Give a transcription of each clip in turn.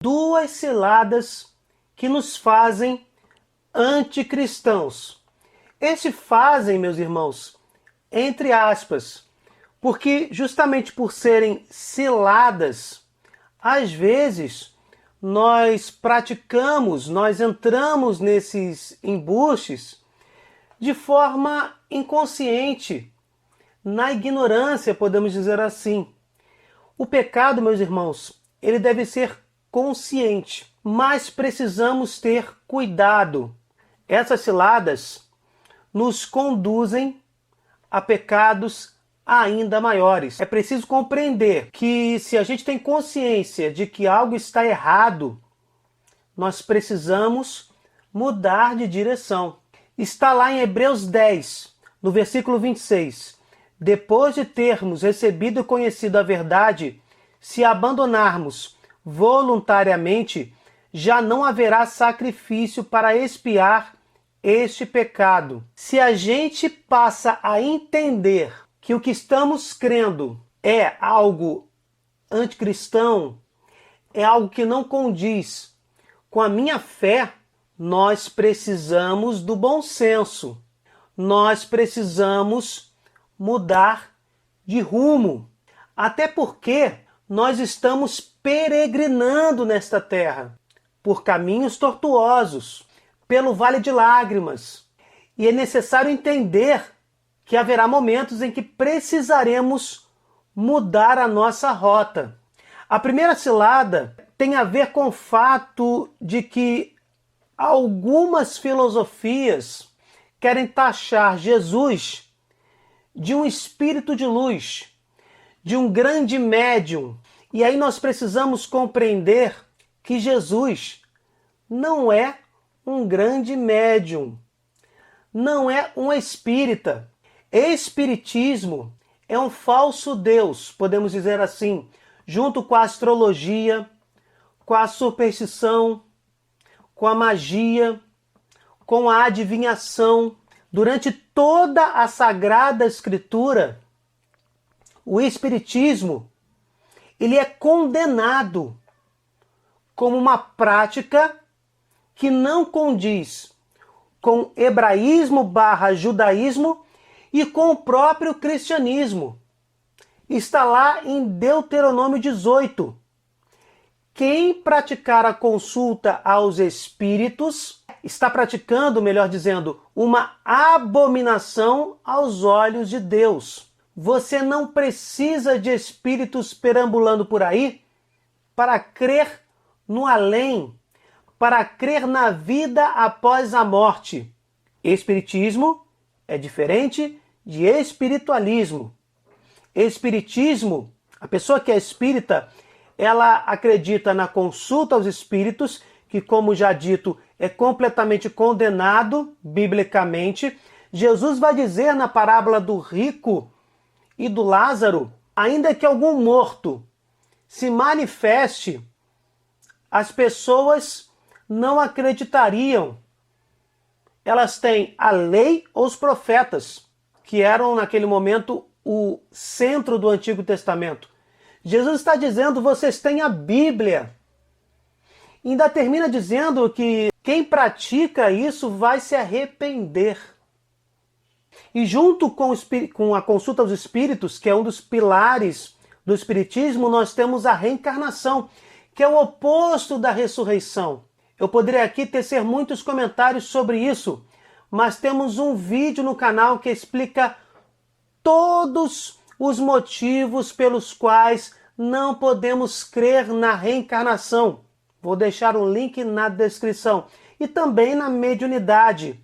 duas ciladas que nos fazem anticristãos. Este fazem, meus irmãos, entre aspas, porque justamente por serem ciladas, às vezes nós entramos nesses embustes de forma inconsciente, na ignorância, podemos dizer assim. O pecado, meus irmãos, ele deve ser consciente, mas precisamos ter cuidado. Essas ciladas nos conduzem a pecados ainda maiores. É preciso compreender que se a gente tem consciência de que algo está errado, nós precisamos mudar de direção. Está lá em Hebreus 10, no versículo 26. Depois de termos recebido e conhecido a verdade, se abandonarmos voluntariamente, já não haverá sacrifício para expiar este pecado. Se a gente passa a entender que o que estamos crendo é algo anticristão, é algo que não condiz com a minha fé, nós precisamos do bom senso. Nós precisamos mudar de rumo. Até porque nós estamos peregrinando nesta terra, por caminhos tortuosos, pelo vale de lágrimas. E é necessário entender que haverá momentos em que precisaremos mudar a nossa rota. A primeira cilada tem a ver com o fato de que algumas filosofias querem taxar Jesus de um espírito de luz, de um grande médium. E aí nós precisamos compreender que Jesus não é um grande médium, não é um espírita. Espiritismo é um falso Deus, podemos dizer assim, junto com a astrologia, com a superstição, com a magia, com a adivinhação. Durante toda a Sagrada Escritura, o Espiritismo ele é condenado como uma prática que não condiz com hebraísmo/judaísmo e com o próprio cristianismo. Está lá em Deuteronômio 18. Quem praticar a consulta aos espíritos está praticando, melhor dizendo, uma abominação aos olhos de Deus. Você não precisa de espíritos perambulando por aí para crer no além, para crer na vida após a morte. Espiritismo é diferente de espiritualismo. Espiritismo, a pessoa que é espírita, ela acredita na consulta aos espíritos, que, como já dito, é completamente condenado biblicamente. Jesus vai dizer na parábola do rico e do Lázaro, ainda que algum morto se manifeste, as pessoas não acreditariam. Elas têm a lei ou os profetas, que eram naquele momento o centro do Antigo Testamento. Jesus está dizendo, vocês têm a Bíblia. E ainda termina dizendo que quem pratica isso vai se arrepender. E junto com a consulta aos espíritos, que é um dos pilares do espiritismo, nós temos a reencarnação, que é o oposto da ressurreição. Eu poderia aqui tecer muitos comentários sobre isso, mas temos um vídeo no canal que explica todos os motivos pelos quais não podemos crer na reencarnação. Vou deixar o link na descrição. E também na mediunidade,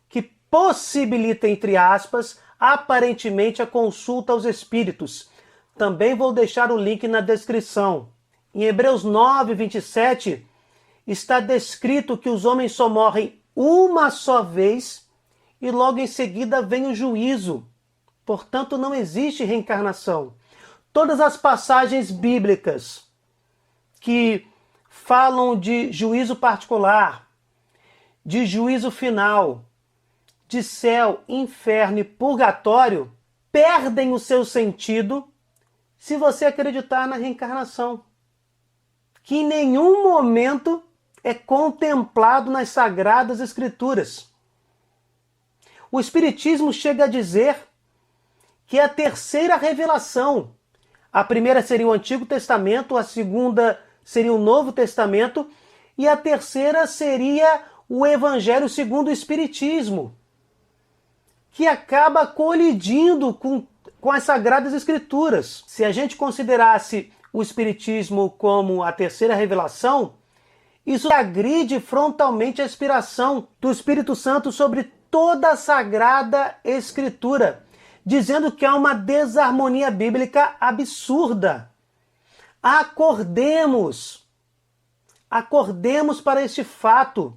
que possibilita, entre aspas, aparentemente a consulta aos espíritos. Também vou deixar o link na descrição. Em Hebreus 9, 27, está descrito que os homens só morrem uma só vez e logo em seguida vem o juízo. Portanto, não existe reencarnação. Todas as passagens bíblicas que falam de juízo particular, de juízo final, de céu, inferno e purgatório, perdem o seu sentido se você acreditar na reencarnação. que em nenhum momento é contemplado nas Sagradas Escrituras. O Espiritismo chega a dizer que é a terceira revelação. A primeira seria o Antigo Testamento, a segunda seria o Novo Testamento e a terceira seria o Evangelho segundo o Espiritismo, que acaba colidindo com as Sagradas Escrituras. Se a gente considerasse o Espiritismo como a terceira revelação, isso agride frontalmente a inspiração do Espírito Santo sobre toda a Sagrada Escritura, dizendo que há uma desarmonia bíblica absurda. Acordemos para este fato.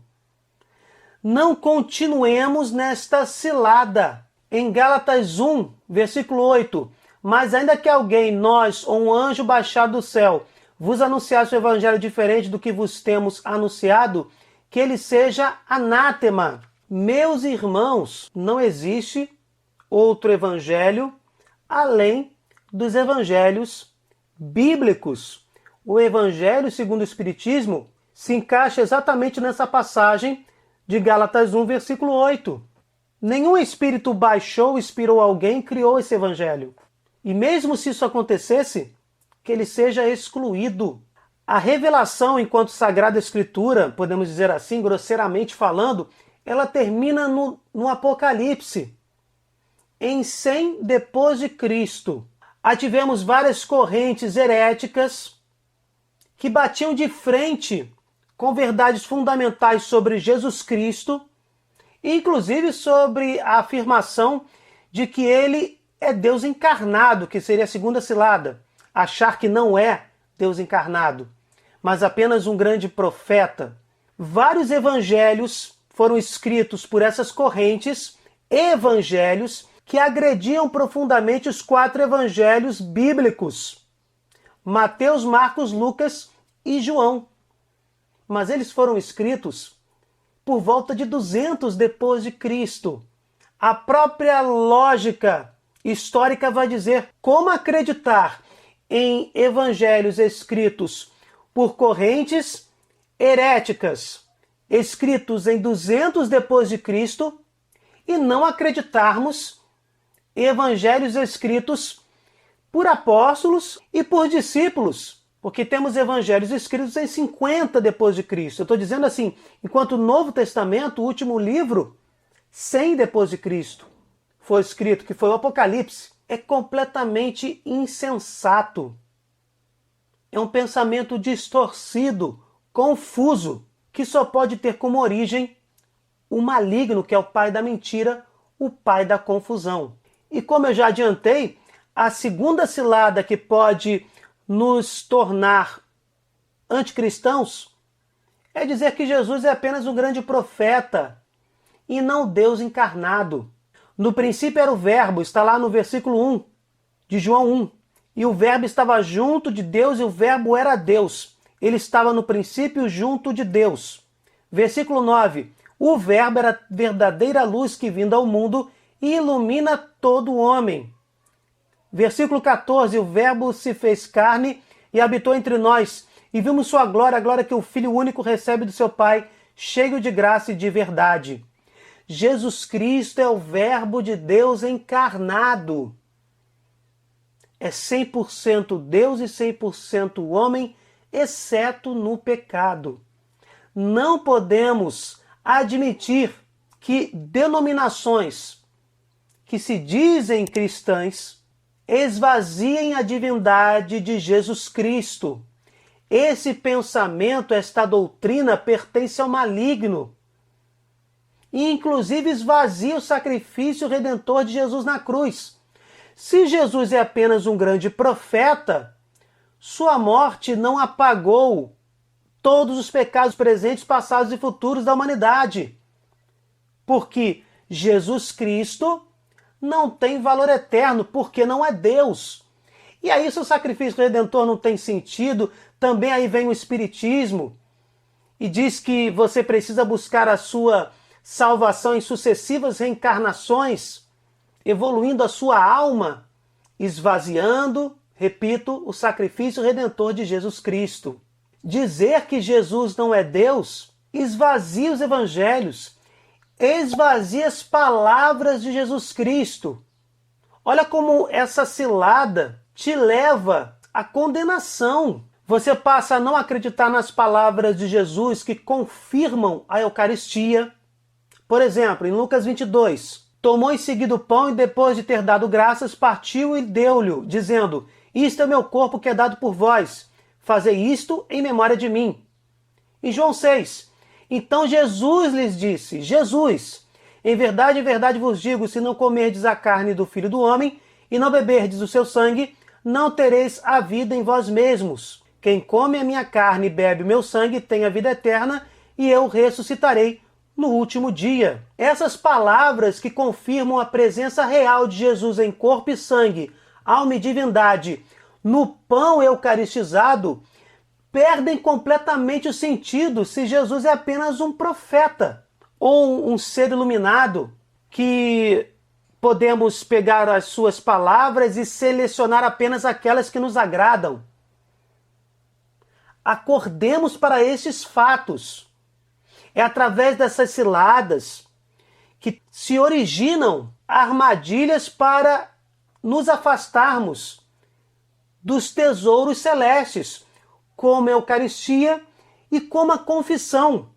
Não continuemos nesta cilada. Em Gálatas 1, versículo 8, mas ainda que alguém, nós ou um anjo baixado do céu, vos anunciasse o evangelho diferente do que vos temos anunciado, que ele seja anátema. Meus irmãos, não existe outro evangelho além dos evangelhos bíblicos. O evangelho segundo o Espiritismo se encaixa exatamente nessa passagem de Gálatas 1, versículo 8. Nenhum espírito baixou, inspirou alguém, criou esse evangelho. E mesmo se isso acontecesse, que ele seja excluído. A revelação enquanto Sagrada Escritura, podemos dizer assim, grosseiramente falando, ela termina no Apocalipse, em 100 depois de Cristo. Aí tivemos várias correntes heréticas que batiam de frente com verdades fundamentais sobre Jesus Cristo, inclusive sobre a afirmação de que ele é Deus encarnado, que seria a segunda cilada. Achar que não é Deus encarnado, mas apenas um grande profeta. Vários evangelhos foram escritos por essas correntes, evangelhos que agrediam profundamente os 4 evangelhos bíblicos: Mateus, Marcos, Lucas e João. Mas eles foram escritos por volta de 200 depois de Cristo. A própria lógica histórica vai dizer como acreditar em evangelhos escritos por correntes heréticas, escritos em 200 depois de Cristo, e não acreditarmos em evangelhos escritos por apóstolos e por discípulos, porque temos evangelhos escritos em 50 depois de Cristo. Eu estou dizendo assim, enquanto o Novo Testamento, o último livro, 100 depois de Cristo, foi escrito, que foi o Apocalipse, é completamente insensato. É um pensamento distorcido, confuso, que só pode ter como origem o maligno, que é o pai da mentira, o pai da confusão. E como eu já adiantei, a segunda cilada que pode nos tornar anticristãos é dizer que Jesus é apenas um grande profeta e não Deus encarnado. No princípio era o Verbo, está lá no versículo 1 de João 1. E o Verbo estava junto de Deus e o Verbo era Deus. Ele estava no princípio junto de Deus. Versículo 9. O Verbo era a verdadeira luz que vinda ao mundo e ilumina todo homem. Versículo 14. O Verbo se fez carne e habitou entre nós. E vimos sua glória, a glória que o Filho único recebe do seu Pai, cheio de graça e de verdade. Jesus Cristo é o Verbo de Deus encarnado. É 100% Deus e 100% homem, exceto no pecado. Não podemos admitir que denominações que se dizem cristãs esvaziem a divindade de Jesus Cristo. Esse pensamento, esta doutrina pertence ao maligno. E inclusive esvazia o sacrifício redentor de Jesus na cruz. Se Jesus é apenas um grande profeta, sua morte não apagou todos os pecados presentes, passados e futuros da humanidade. Porque Jesus Cristo não tem valor eterno, porque não é Deus. E aí, se o sacrifício redentor não tem sentido, também aí vem o Espiritismo e diz que você precisa buscar a sua salvação em sucessivas reencarnações, evoluindo a sua alma, esvaziando, repito, o sacrifício redentor de Jesus Cristo. Dizer que Jesus não é Deus esvazia os evangelhos, esvazia as palavras de Jesus Cristo. Olha como essa cilada te leva à condenação. Você passa a não acreditar nas palavras de Jesus que confirmam a Eucaristia. Por exemplo, em Lucas 22, tomou em seguida o pão e depois de ter dado graças, partiu e deu-lhe, dizendo: isto é meu corpo que é dado por vós, fazei isto em memória de mim. Em João 6, então Jesus lhes disse, em verdade vos digo, se não comerdes a carne do Filho do Homem e não beberdes o seu sangue, não tereis a vida em vós mesmos. Quem come a minha carne e bebe o meu sangue tem a vida eterna, e eu ressuscitarei no último dia. Essas palavras que confirmam a presença real de Jesus em corpo e sangue, alma e divindade, no pão eucaristizado, perdem completamente o sentido se Jesus é apenas um profeta ou um ser iluminado que podemos pegar as suas palavras e selecionar apenas aquelas que nos agradam. Acordemos para estes fatos. É através dessas ciladas que se originam armadilhas para nos afastarmos dos tesouros celestes, como a Eucaristia e como a confissão.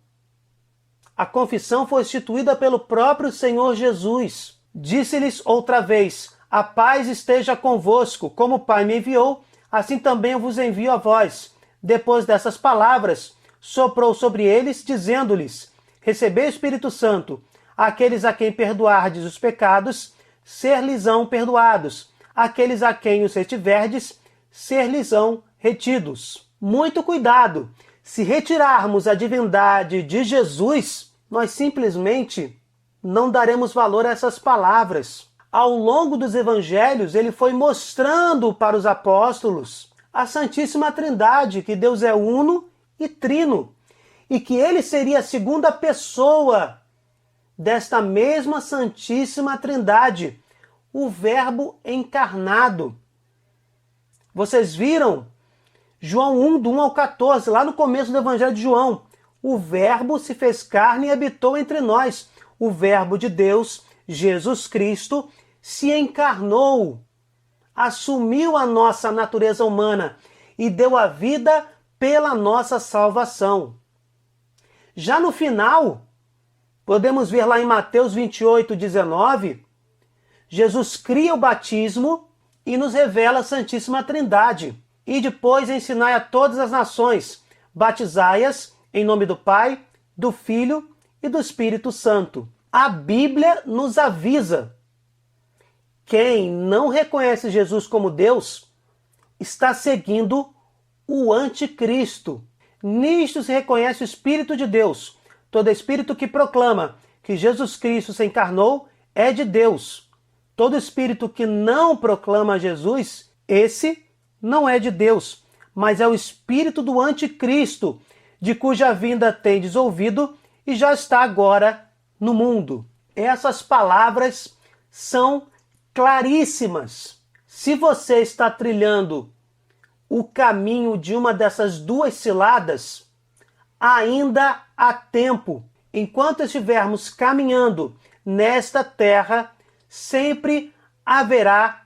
A confissão foi instituída pelo próprio Senhor Jesus. Disse-lhes outra vez: a paz esteja convosco, como o Pai me enviou, assim também eu vos envio a vós. Depois dessas palavras, soprou sobre eles, dizendo-lhes: recebei o Espírito Santo. Aqueles a quem perdoardes os pecados, ser-lhes-ão perdoados. Aqueles a quem os retiverdes, ser-lhes-ão retidos. Muito cuidado! Se retirarmos a divindade de Jesus, nós simplesmente não daremos valor a essas palavras. Ao longo dos evangelhos, ele foi mostrando para os apóstolos a Santíssima Trindade, que Deus é uno e trino, e que ele seria a segunda pessoa desta mesma Santíssima Trindade, o Verbo encarnado. Vocês viram? João 1, do 1 ao 14, lá no começo do Evangelho de João. O Verbo se fez carne e habitou entre nós. O Verbo de Deus, Jesus Cristo, se encarnou, assumiu a nossa natureza humana e deu a vida pela nossa salvação. Já no final, podemos ver lá em Mateus 28, 19, Jesus cria o batismo e nos revela a Santíssima Trindade. E depois ensinai a todas as nações, batizai-as em nome do Pai, do Filho e do Espírito Santo. A Bíblia nos avisa: quem não reconhece Jesus como Deus está seguindo o anticristo. Nisto se reconhece o Espírito de Deus. Todo espírito que proclama que Jesus Cristo se encarnou é de Deus. Todo espírito que não proclama Jesus, esse não é de Deus, mas é o espírito do anticristo, de cuja vinda tendes ouvido e já está agora no mundo. Essas palavras são claríssimas. Se você está trilhando o caminho de uma dessas duas ciladas, ainda há tempo. Enquanto estivermos caminhando nesta terra, sempre haverá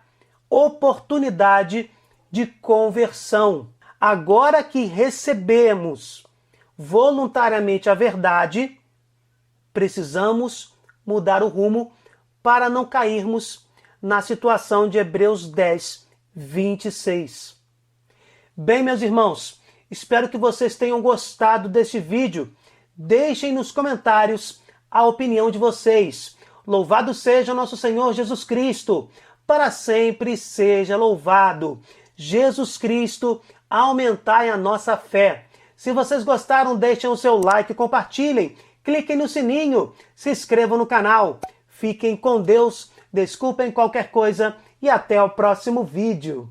oportunidade de conversão. Agora que recebemos voluntariamente a verdade, precisamos mudar o rumo para não cairmos na situação de Hebreus 10, 26. Bem, meus irmãos, espero que vocês tenham gostado deste vídeo. Deixem nos comentários a opinião de vocês. Louvado seja nosso Senhor Jesus Cristo, para sempre seja louvado. Jesus Cristo, aumentai a nossa fé. Se vocês gostaram, deixem o seu like, compartilhem, cliquem no sininho, se inscrevam no canal. Fiquem com Deus, desculpem qualquer coisa e até o próximo vídeo.